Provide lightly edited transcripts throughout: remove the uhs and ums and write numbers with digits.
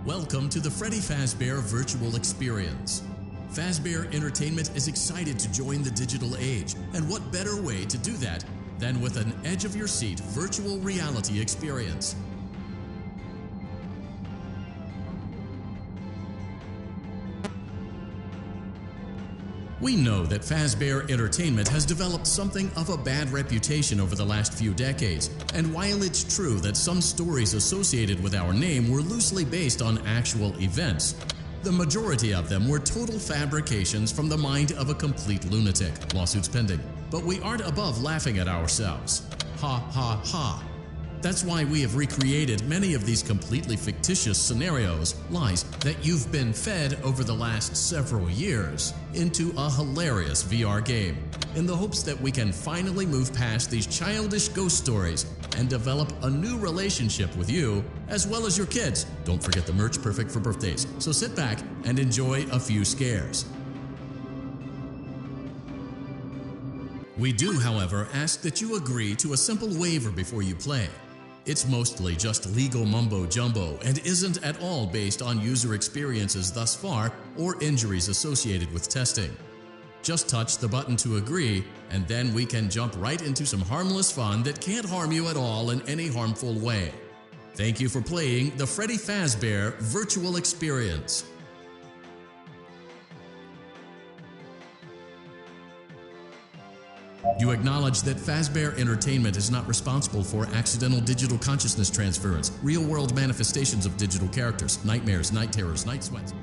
Welcome to the Freddy Fazbear Virtual Experience. Fazbear Entertainment is excited to join the digital age, and what better way to do that than with an edge-of-your-seat virtual reality experience. We know that Fazbear Entertainment has developed something of a bad reputation over the last few decades, and while it's true that some stories associated with our name were loosely based on actual events, the majority of them were total fabrications from the mind of a complete lunatic. Lawsuits pending. But we aren't above laughing at ourselves. Ha ha ha. That's why we have recreated many of these completely fictitious scenarios, lies that you've been fed over the last several years, into a hilarious VR game, in the hopes that we can finally move past these childish ghost stories and develop a new relationship with you, as well as your kids. Don't forget the merch, perfect for birthdays. So sit back and enjoy a few scares. We do, however, ask that you agree to a simple waiver before you play. It's mostly just legal mumbo-jumbo and isn't at all based on user experiences thus far or injuries associated with testing. Just touch the button to agree, and then we can jump right into some harmless fun that can't harm you at all in any harmful way. Thank you for playing the Freddy Fazbear Virtual Experience. You acknowledge that Fazbear Entertainment is not responsible for accidental digital consciousness transference, real-world manifestations of digital characters, nightmares, night terrors, night sweats.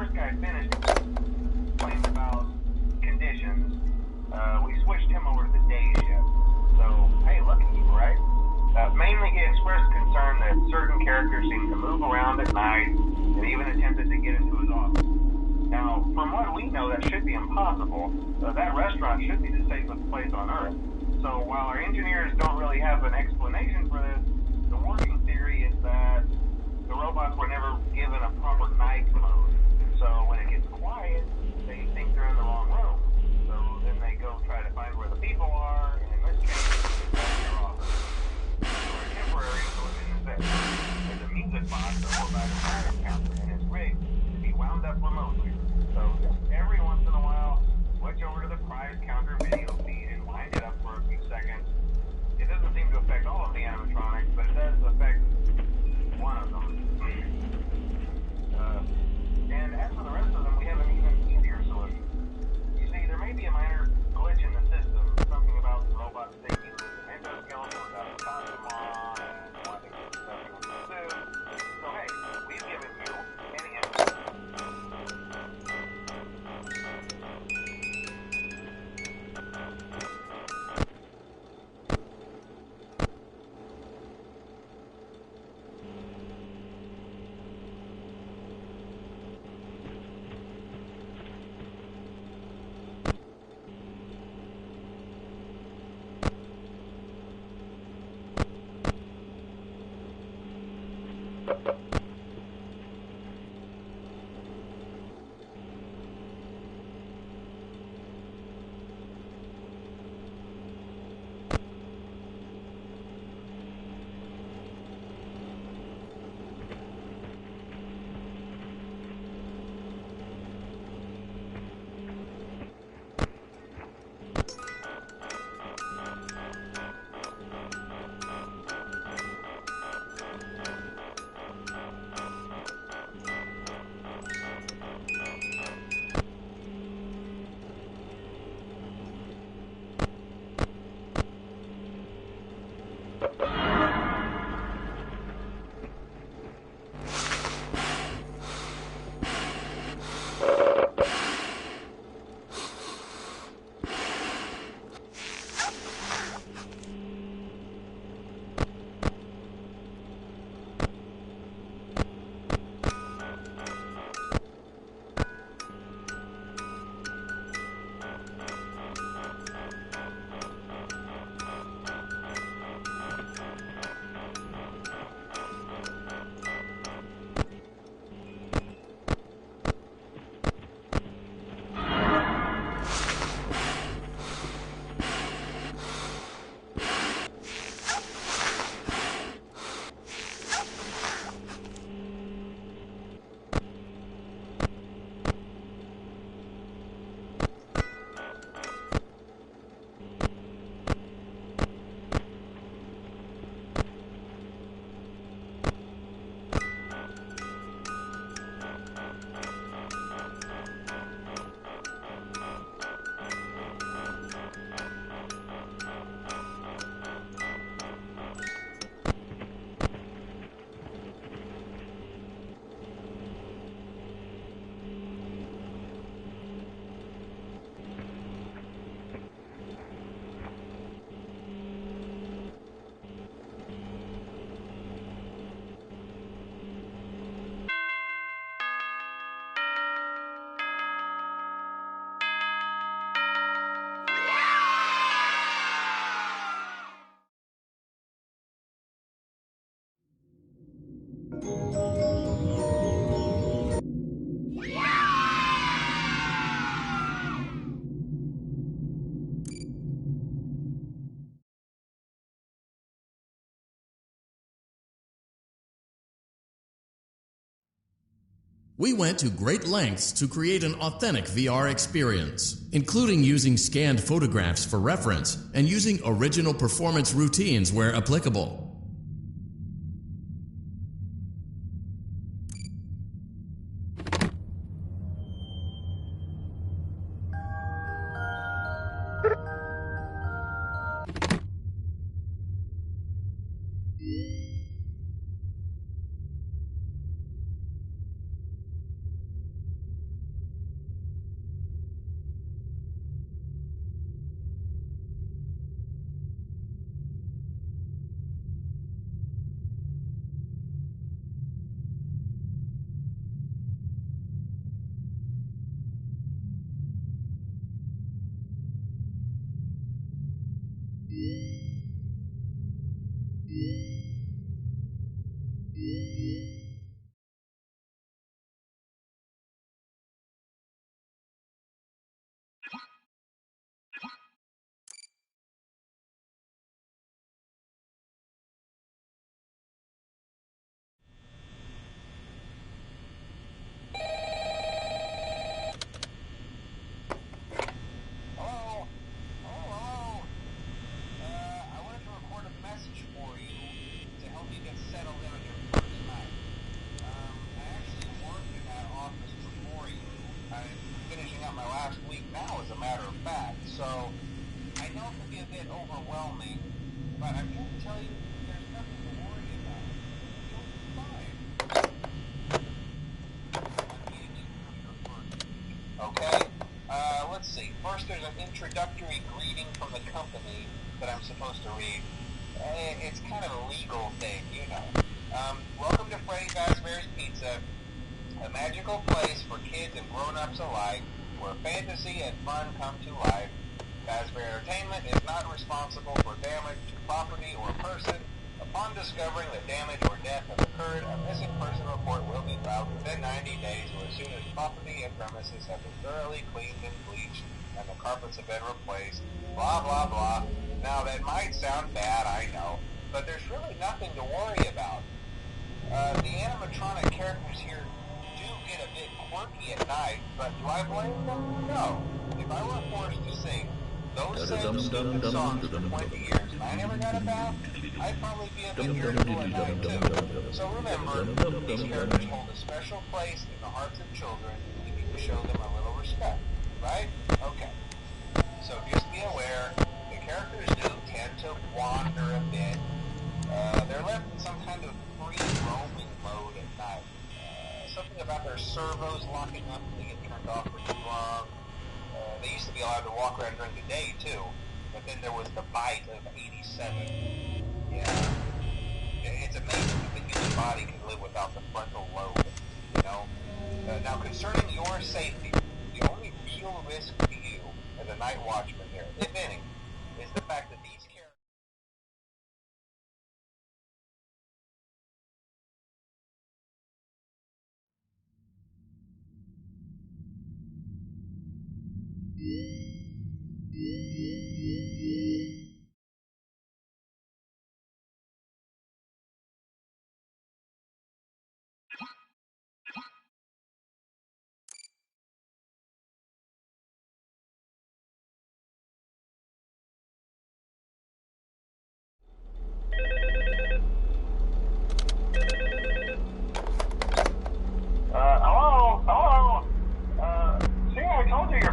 first guy finished, complained about conditions. We switched him over to the day shift. So, hey, lucky you, right? Mainly he expressed concern that certain characters seemed to move around at night and even attempted to get into his office. Now, from what we know, that should be impossible. That restaurant should be the safest place on Earth. So while our engineers don't really have an explanation for this, the working theory is that the robots were never given a proper night mode. So when it gets quiet, they think they're in the wrong room. So then they go try to find where the people are, and in this case, that's their office. For a temporary solution is this. There's a music box over by the prize counter, and it's rigged to be wound up remotely. So just every once in a while, switch over to the prize counter video feed and wind it up for a few seconds. It doesn't seem to affect all of the animatronics, but it does affect one of them. And as for the rest of them, we We went to great lengths to create an authentic VR experience, including using scanned photographs for reference and using original performance routines where applicable. First, there's an introductory greeting from the company that I'm supposed to read. It's kind of a legal thing, you know. Welcome to Fazbear's Pizza, a magical place for kids and grown-ups alike, where fantasy and fun come to life. Fazbear Entertainment is not responsible for damage to property or person. Upon discovering that damage or death has occurred, a missing person report will be filed within 90 days or as soon as property and premises have been thoroughly cleaned and bleached and the carpets have been replaced, blah, blah, blah. Now, that might sound bad, I know, but there's really nothing to worry about. The animatronic characters here do get a bit quirky at night, but do I blame them? No. If I were forced to sing those same stupid songs for 20 years and I never got a bath, I'd probably be a bit irritable at night too. So remember, these characters hold a special place in the hearts of children, and we need to show them a little respect, right? Okay. So just be aware, the characters do tend to wander a bit. They're left in some kind of free roaming mode at night. Something about their servos locking up and they get turned off for too long. They used to be allowed to walk around during the day too, but then there was the bite of 87. Yeah. It's amazing that the human body can live without the frontal lobe, you know? Now, concerning your safety, the only real risk to you as a night watchman here, if any, is the fact that these characters...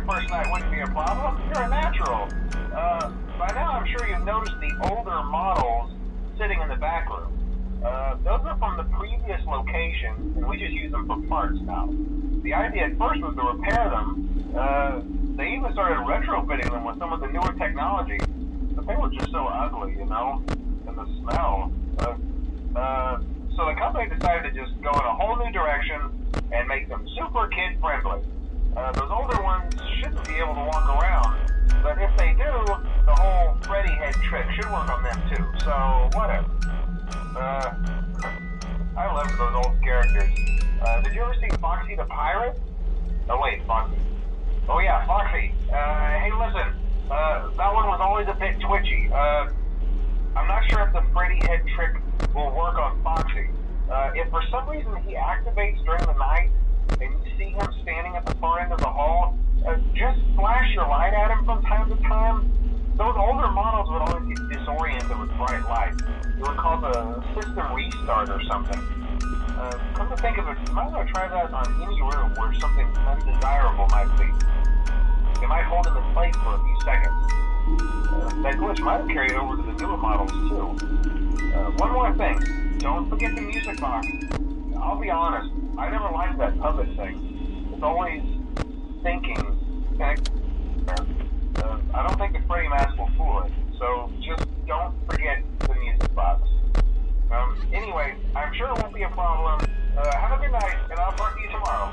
First night wouldn't be a problem. You're a natural. By now I'm sure you've noticed the older models sitting in the back room. Those are from the previous location, and we just use them for parts now. The idea at first was to repair them. They even started retrofitting them with some of the newer technology, but they were just so ugly, you know, and the smell. So the company decided to just go in a whole new direction and make them super kid-friendly. Those older ones shouldn't be able to walk around, but if they do, the whole Freddy head trick should work on them too, so whatever. I love those old characters. Did you ever see Foxy the Pirate? Oh wait, Foxy. Oh yeah, Foxy. Hey listen, that one was always a bit twitchy. I'm not sure if the Freddy head trick will work on Foxy. If for some reason he activates during the night, and you see him standing at the far end of the hall, just flash your light at him from time to time. Those older models would always get disoriented with bright light. It would cause a system restart or something. Come to think of it, you might want to try that on any room where something undesirable might be. It might hold him in place for a few seconds. That glitch might have carried over to the newer models too. One more thing, don't forget the music box. I'll be honest, I never liked that puppet thing. It's always thinking, I don't think the Freddy mask will fool it, so just don't forget the music box. Anyway, I'm sure it won't be a problem. Have a good night, and I'll talk to you tomorrow.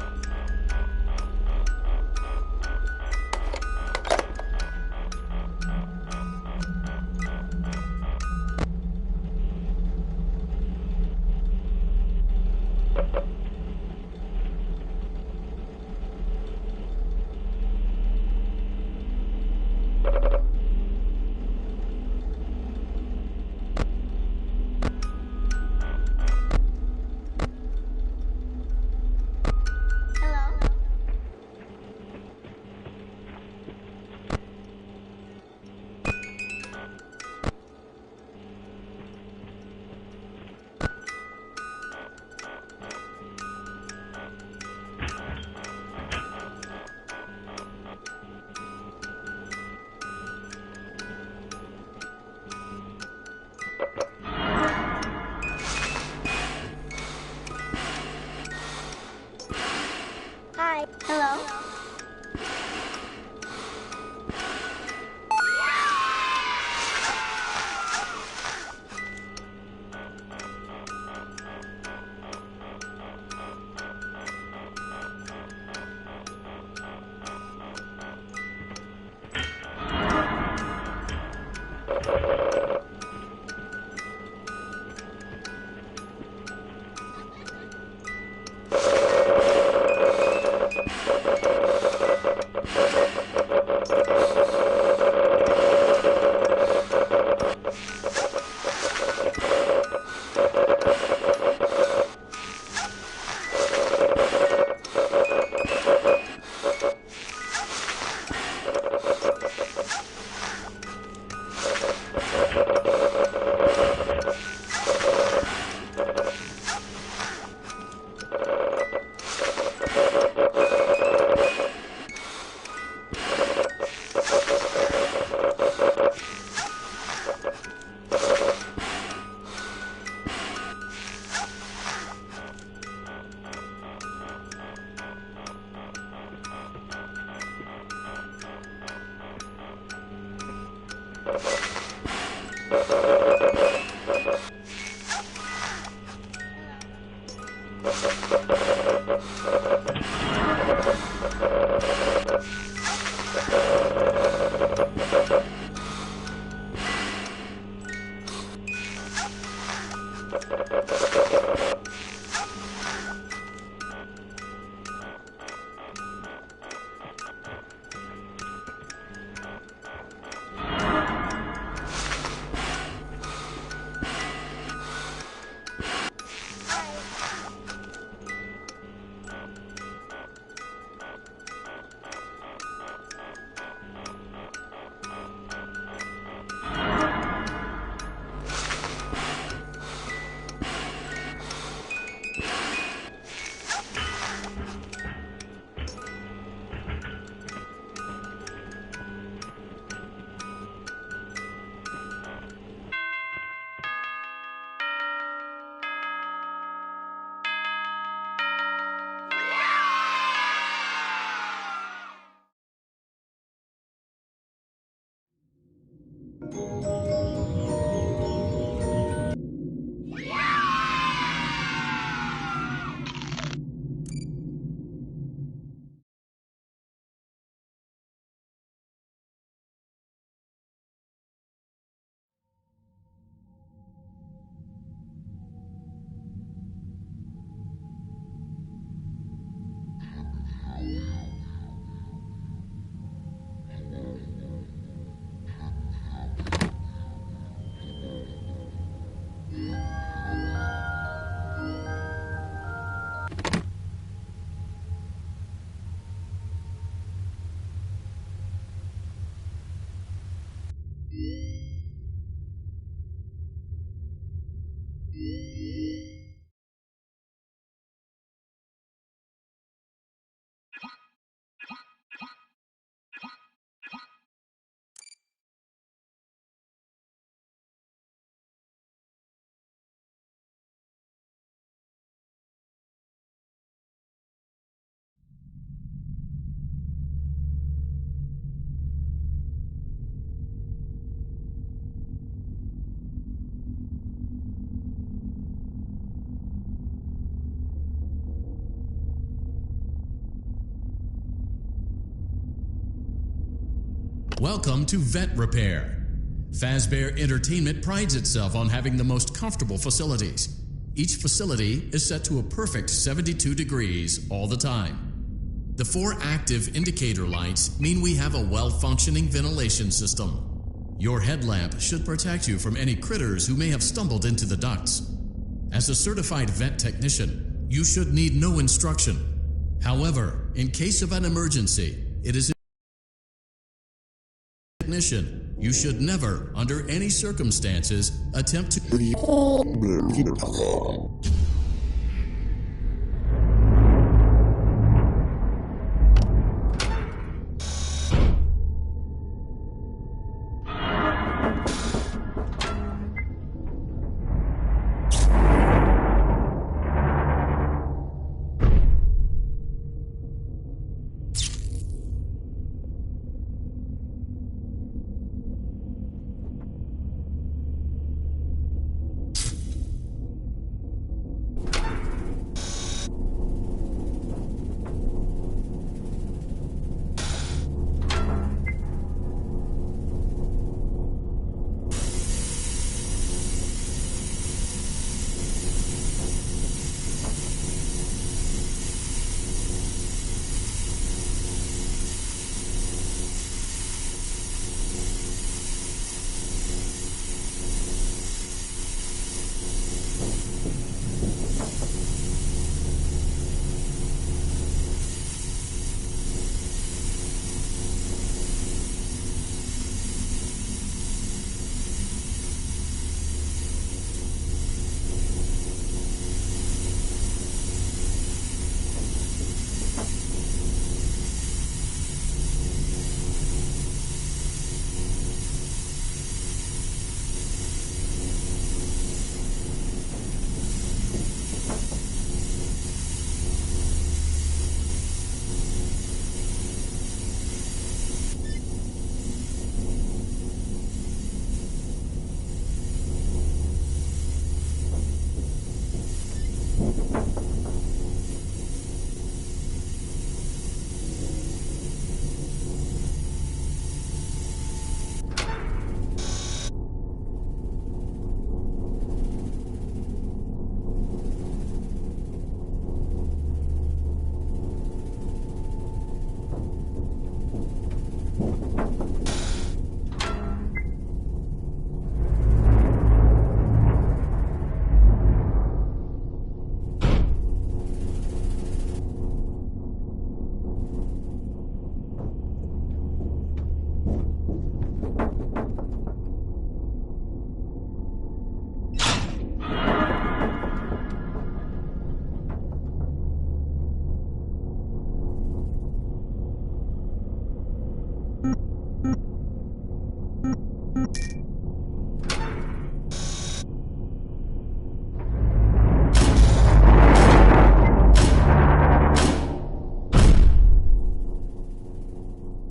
Welcome to Vet Repair. Fazbear Entertainment prides itself on having the most comfortable facilities. Each facility is set to a perfect 72 degrees all the time. The 4 active indicator lights mean we have a well-functioning ventilation system. Your headlamp should protect you from any critters who may have stumbled into the ducts. As a certified vet technician, you should need no instruction. However, in case of an emergency, it is technician, you should never, under any circumstances, attempt to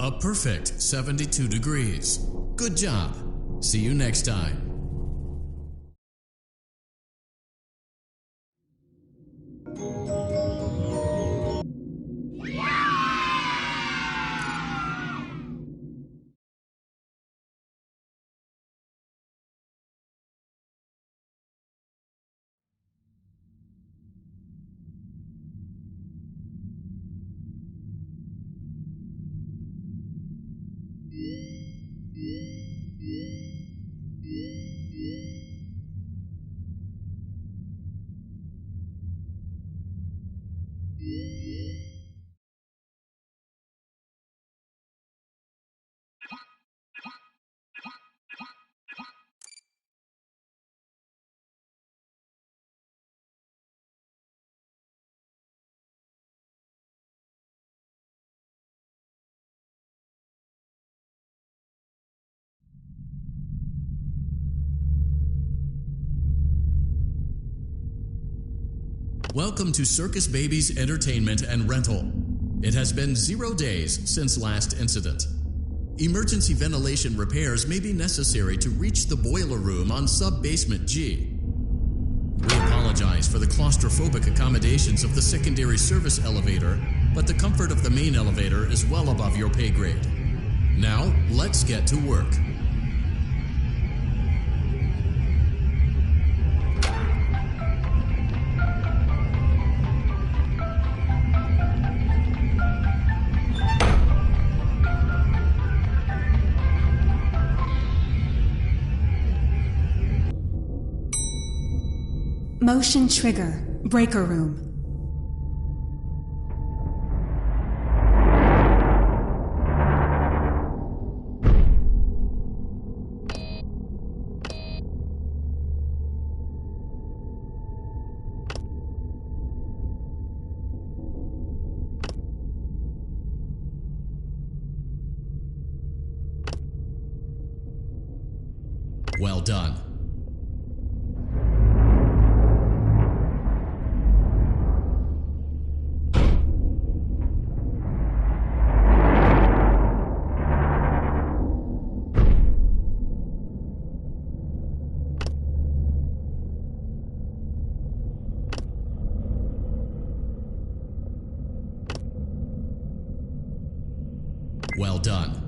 a perfect 72 degrees. Good job. See you next time. Welcome to Circus Baby's Entertainment and Rental. It has been 0 days since last incident. Emergency ventilation repairs may be necessary to reach the boiler room on sub-basement G. We apologize for the claustrophobic accommodations of the secondary service elevator, but the comfort of the main elevator is well above your pay grade. Now, let's get to work. Motion trigger, breaker room. Well done. Well done.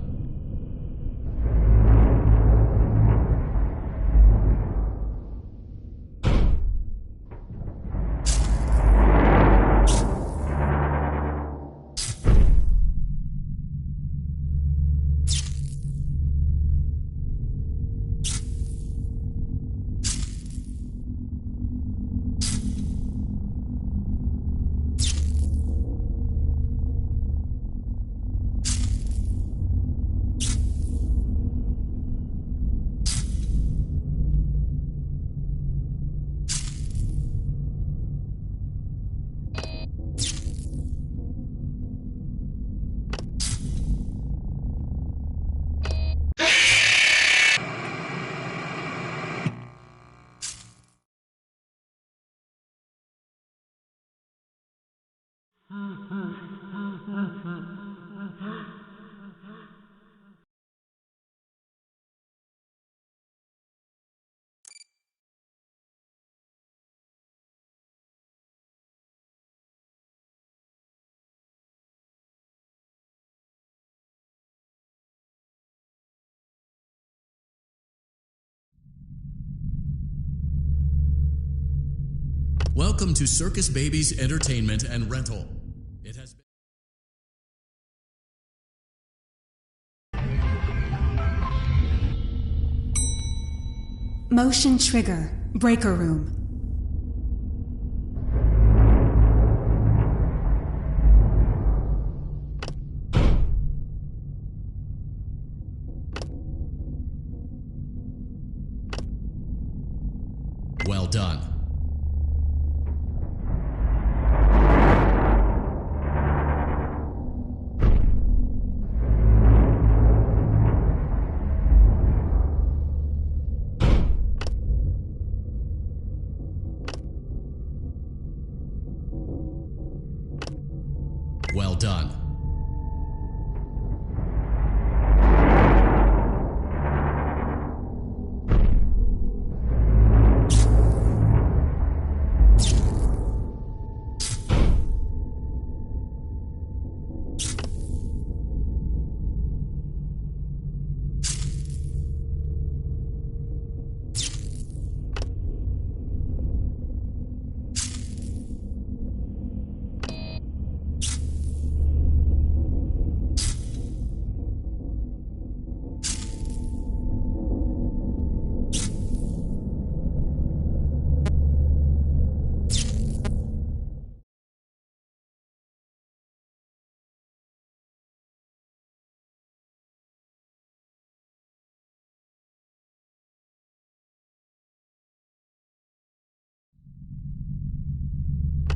Welcome to Circus Babies Entertainment and Rental. It has been... Motion trigger, breaker room. Well done. Well done.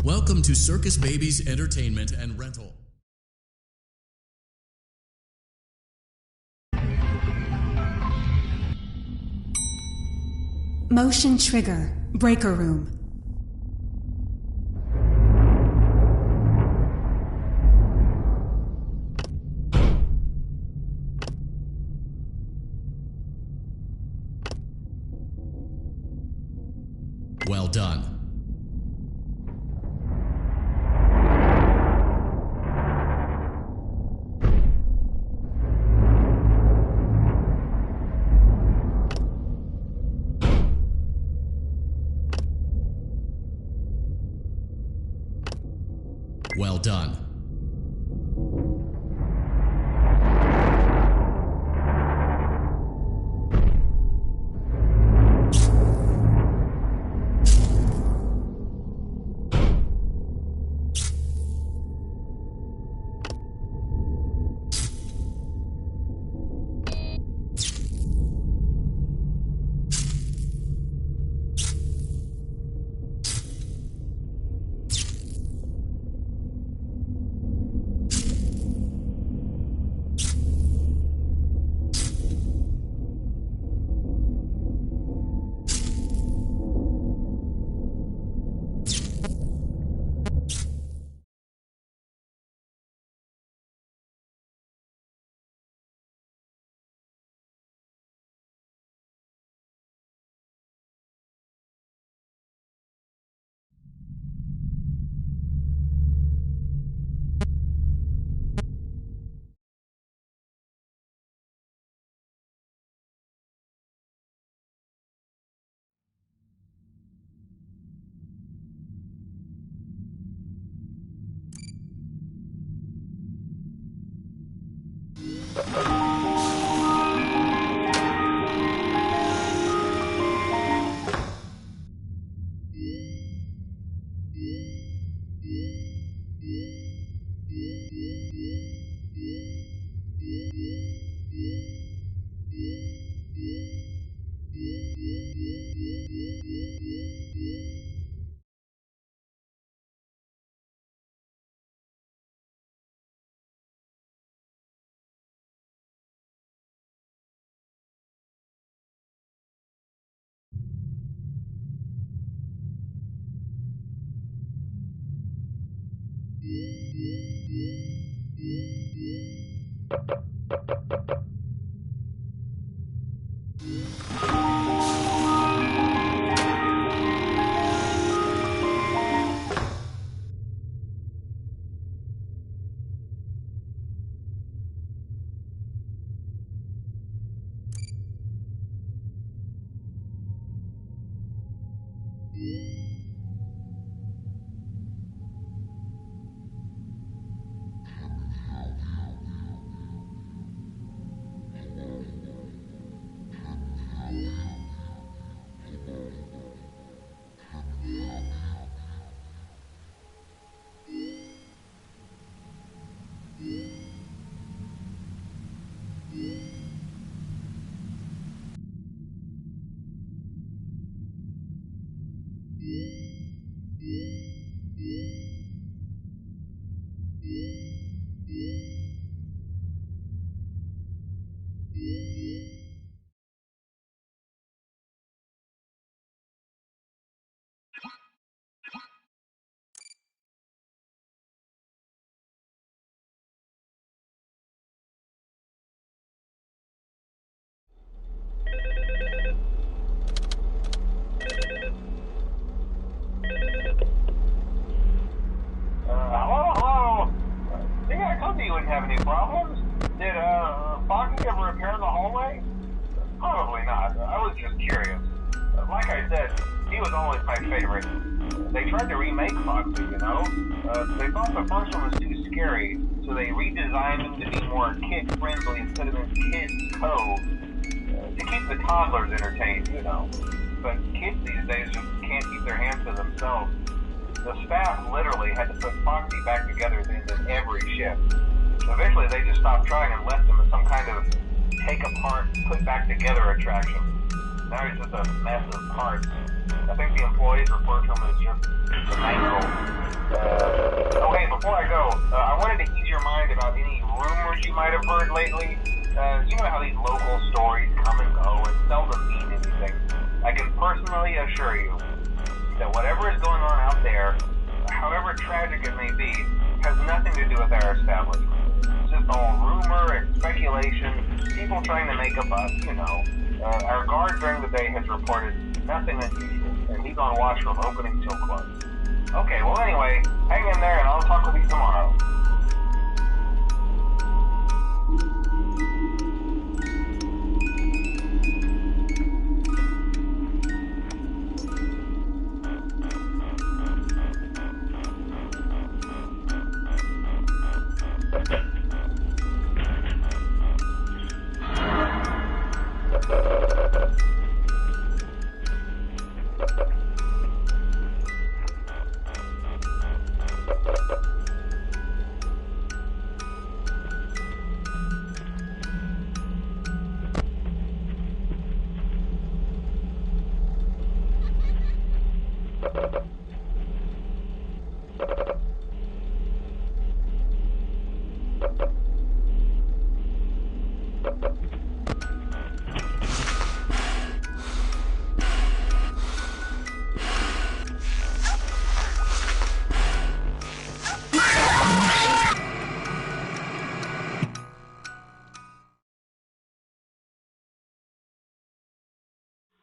Welcome to Circus Babies Entertainment and Rental. Motion trigger, breaker room. Well done. well done. Hello? Yeah, I told you wouldn't have any problems. Did, Foggy ever repair the hallway? Probably not. I was just curious. Like I said, he was always my favorite. They tried to remake Foxy, you know? They thought the first one was too scary, so they redesigned him to be more kid-friendly instead of in Kids Cove. To keep the toddlers entertained, you know. But kids these days just can't keep their hands to themselves. The staff literally had to put Foxy back together at the end of every shift. Eventually they just stopped trying and left him as some kind of take apart, put back together attraction. Now he's just a mess of parts. I think the employees refer to him as just the mangle. Oh hey, before I go, I wanted to ease your mind about any rumors you might have heard lately. You know how these local stories come and go and seldom mean anything. I can personally assure you that whatever is going on out there, however tragic it may be, has nothing to do with our establishment. It's just all rumor and speculation, people trying to make a buck, you know. Our guard during the day has reported nothing unusual, and he's on watch from opening till close. Okay, well anyway, hang in there and I'll talk with you tomorrow.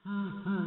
Mm-hmm.